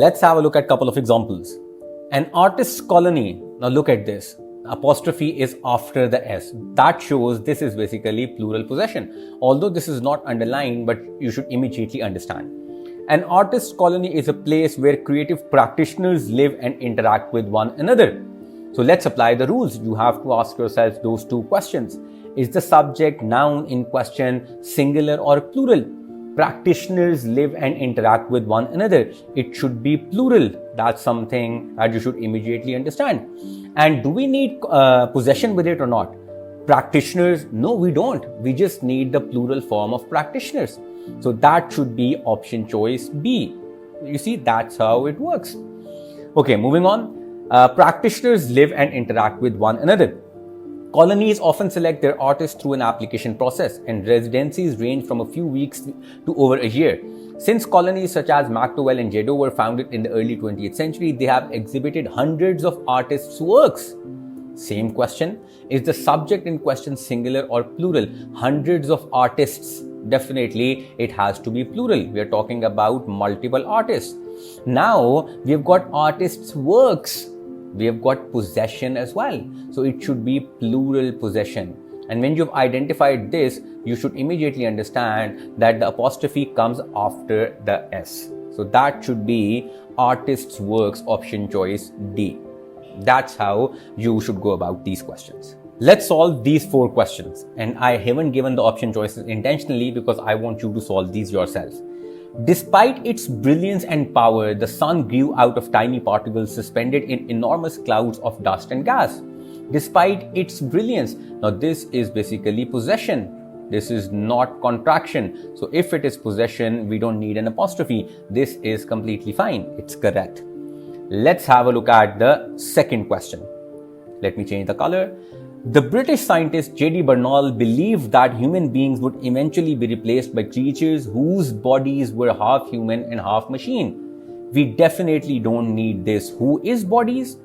Let's have a look at a couple of examples. An artist's colony. Now look at this. Apostrophe is after the S. That shows this is basically plural possession. Although this is not underlined, but you should immediately understand. An artist's colony is a place where creative practitioners live and interact with one another. So let's apply the rules. You have to ask yourself those two questions. Is the subject noun in question singular or plural? Practitioners live and interact with one another. It should be plural. That's something that you should immediately understand. And do we need possession with it or not? Practitioners? No, we don't. We just need the plural form of practitioners. So that should be option choice B. You see, that's how it works. Okay, moving on. Practitioners live and interact with one another. Colonies often select their artists through an application process, and residencies range from a few weeks to over a year. Since colonies such as McDowell and Jeddo were founded in the early 20th century, they have exhibited hundreds of artists' works. Same question. Is the subject in question singular or plural? Hundreds of artists. Definitely, it has to be plural. We are talking about multiple artists. Now, we have got artists' works. We have got possession as well. So it should be plural possession. And when you've identified this, you should immediately understand that the apostrophe comes after the S. So that should be artist's works, option choice D. That's how you should go about these questions. Let's solve these 4 questions. And I haven't given the option choices intentionally because I want you to solve these yourself. Despite its brilliance and power, the sun grew out of tiny particles suspended in enormous clouds of dust and gas. Despite its brilliance. Now this is basically possession. This is not contraction. So if it is possession, we don't need an apostrophe. This is completely fine. It's correct. Let's have a look at the second question. Let me change the color. The British scientist J.D. Bernal believed that human beings would eventually be replaced by creatures whose bodies were half human and half machine. We definitely don't need this who is bodies.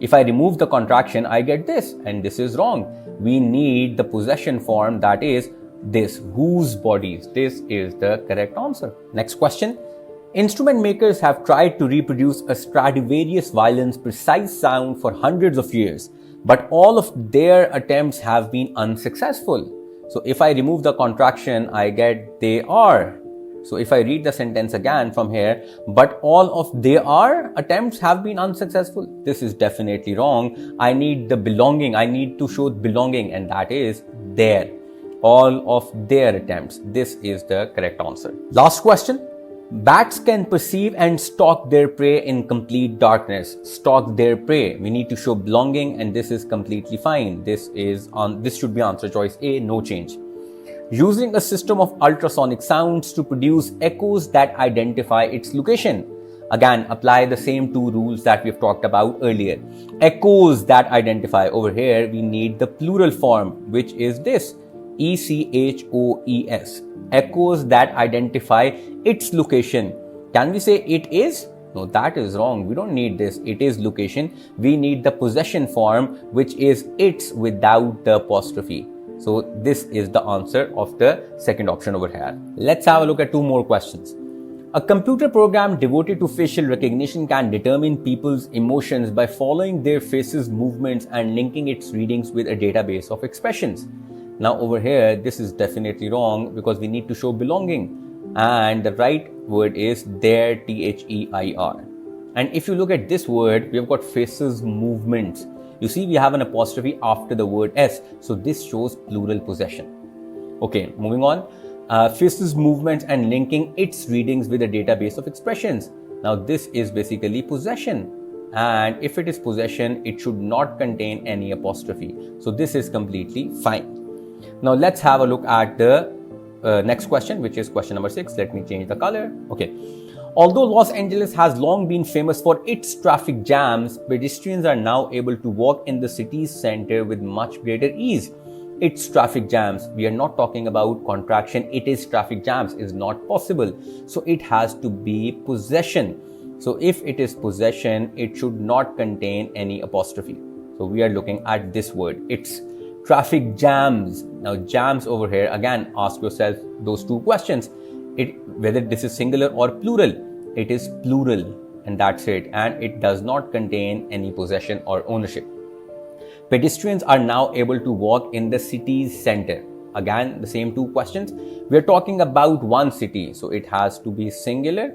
If I remove the contraction, I get this, and this is wrong. We need the possession form, that is this whose bodies. This is the correct answer. Next question. Instrument makers have tried to reproduce a Stradivarius violin's precise sound for hundreds of years. But all of their attempts have been unsuccessful. So if I remove the contraction, I get they are. So if I read the sentence again from here, but all of their attempts have been unsuccessful. This is definitely wrong. I need the belonging. I need to show belonging, and that is their. All of their attempts. This is the correct answer. Last question. Bats can perceive and stalk their prey in complete darkness. Stalk their prey. We need to show belonging, and this is completely fine. This should be answer choice A, no change. Using a system of ultrasonic sounds to produce echoes that identify its location. Again, apply the same 2 rules that we've talked about earlier. Echoes that identify. Over here, we need the plural form, which is this. ECHOES. Echoes that identify its location. Can we say it is? No, that is wrong. We don't need this. It is location. We need the possession form, which is its without the apostrophe. So this is the answer of the second option over here. Let's have a look at 2 more questions. A computer program devoted to facial recognition can determine people's emotions by following their faces' movements and linking its readings with a database of expressions. Now over here, this is definitely wrong because we need to show belonging, and the right word is their, THEIR. And if you look at this word, we have got faces movements. You see, we have an apostrophe after the word S, so this shows plural possession. Okay, moving on. Faces movements and linking its readings with a database of expressions. Now this is basically possession. And if it is possession, it should not contain any apostrophe. So this is completely fine. Now let's have a look at the next question, which is question number 6. Let me change the color. Okay. Although Los Angeles has long been famous for its traffic jams, pedestrians are now able to walk in the city's center with much greater ease. Its traffic jams. We are not talking about contraction. It is traffic jams is not possible. So it has to be possession. So if it is possession, it should not contain any apostrophe. So we are looking at this word. It's traffic jams. Now jams over here, again, ask yourself those 2 questions. Whether this is singular or plural. It is plural. and that's it. And it does not contain any possession or ownership. Pedestrians are now able to walk in the city's center. Again, the same two questions. We're talking about one city, so it has to be singular.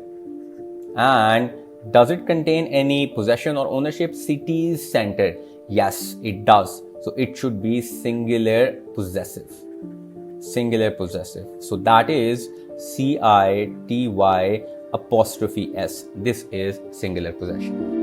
And does it contain any possession or ownership? City's center. Yes, it does. So it should be singular possessive. Singular possessive. So that is CITY apostrophe S. This is singular possession.